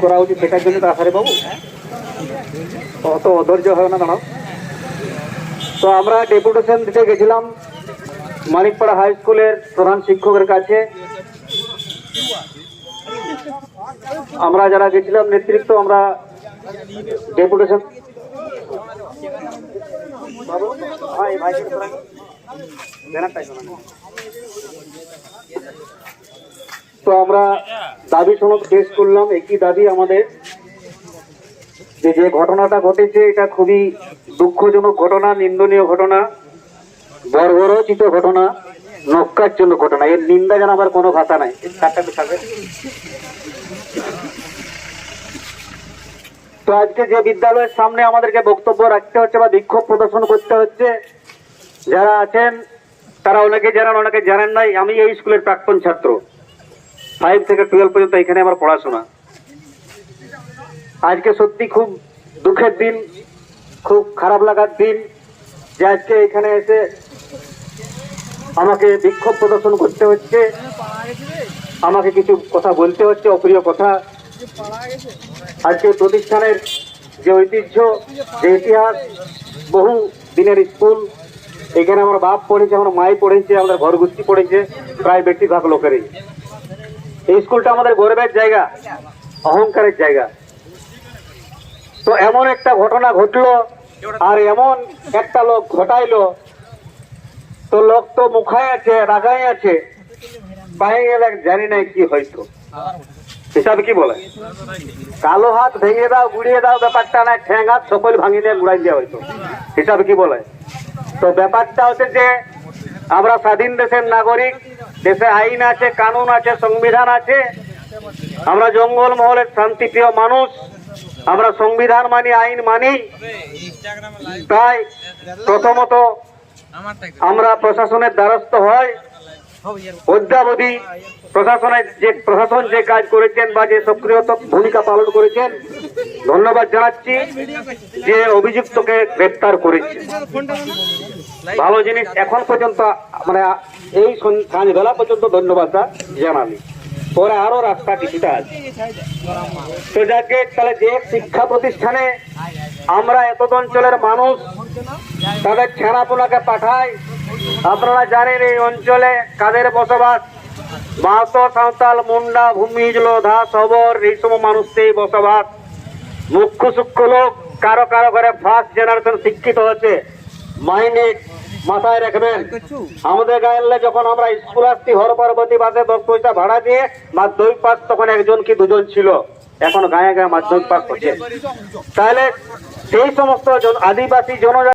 করা উচিত সেটার জন্য তো আসারে বাবু অত অধৈর্য হয় না দাঁড়াও। তো আমরা ডেপুটেশন দিতে গেছিলাম মানিকপাড়া হাই স্কুলের প্রধান শিক্ষকের কাছে। আমরা যারা গেছিলাম নেতৃত্ব, আমরা ডেপুটেশন তো আমরা দাবি সনদ পেশ করলাম। একই দাবি আমাদের, যে ঘটনাটা ঘটেছে এটা খুবই দুঃখজনক ঘটনা, নিন্দনীয় ঘটনা, বর্বরচিত ঘটনা, নক্কারজনক ঘটনা। এর নিন্দা জানাবার কোনো ভাষা নাই। তো আজকে যে বিদ্যালয়ের সামনে আমাদেরকে বক্তব্য রাখতে হচ্ছে বা বিক্ষোভ প্রদর্শন করতে হচ্ছে, যারা আছেন তারা অনেকে জানেন, অনেকে জানেন নাই। আমি এই স্কুলের প্রাক্তন ছাত্র, 5 থেকে 12 পর্যন্ত এখানে আমার পড়াশোনা। আজকে সত্যি খুব দুঃখের দিন, খুব খারাপ লাগার দিন যে আজকে এখানে এসে আমাকে বিক্ষোভ প্রদর্শন করতে হচ্ছে, আমাকে কিছু কথা বলতে হচ্ছে, অপ্রিয় কথা। আজকে প্রতিষ্ঠানের যে ঐতিহ্য, যে ইতিহাস, বহু দিনের স্কুল, এখানে আমার বাপ পড়েছে, আমার মাই পড়েছে, আমাদের ঘর গোষ্ঠী পড়েছে, প্রায় বেশিরভাগ লোকেরই। এই স্কুলটা আমাদের গর্বের জায়গা, অহংকারের জায়গা। তো এমন একটা ঘটনা ঘটলো আর এমন একটা লোক ঘটাইলো, তো লোক তো মুখায় আছে, রাগায় আছে, পায়ে গেলে জানি না কি হয়তো। হিসাবে কি বলে, কালো হাত ভেঙে দাও, গুড়িয়ে দাও, ব্যাপারটা না, ঠ্যাং হাত সকল ভাঙিয়ে দিয়ে গুড়াই দেওয়া হয়তো। হিসাবে কি বলে। তো ব্যাপারটা হচ্ছে যে আমরা স্বাধীন দেশের নাগরিক, দেশে আইন আছে, কানুন আছে, সংবিধান আছে। আমরা জঙ্গল মহলের শান্তিপ্রিয় মানুষ, আমরা সংবিধান মানি, আইন মানি। তাই প্রথমত আমরা প্রশাসনের দ্বারস্থ হয়। অদ্যাবধি প্রশাসন যে কাজ করেছেন বা যে সক্রিয় ভূমিকা পালন করেছেন, ধন্যবাদ জানাচ্ছি। যে অভিযুক্তকে গ্রেপ্তার করেছে, ভালো জিনিস। এখন পর্যন্ত মানে এই সন্ধ্যাবেলা পর্যন্ত ধন্যবাদটা জানালি, পরে আরো রাস্তা কিছুটা আছে। তো যাকে তাহলে যে শিক্ষা প্রতিষ্ঠানে আমরা এত অঞ্চলের মানুষ তাদের ছেঁড়াপোনাকে পাঠাই, আপনারা জানেন এই অঞ্চলে কাদের বসবাস, মাহাতো, সাঁওতাল, মুন্ডা, ভূমিজ, লোধা, সবর, এই সব মানুষের বসবাস। মুখ্য সূক্ষ্ম লোক কারো কারো ঘরে ফার্স্ট জেনারেশন শিক্ষিত হচ্ছে। মাইনে মাথায় রাখবেন, আমাদের গায়ের যখন আমরা স্কুল আসছি হর পার্বতী বাসে 10 পয়সা ভাড়া দিয়ে মাধ্যমিক পাস, তখন একজন কি দুজন ছিল, এখন গায়ে গায়ে মাধ্যমিক পাস করছে। তাহলে সেই সমস্ত আদিবাসী জনজাতি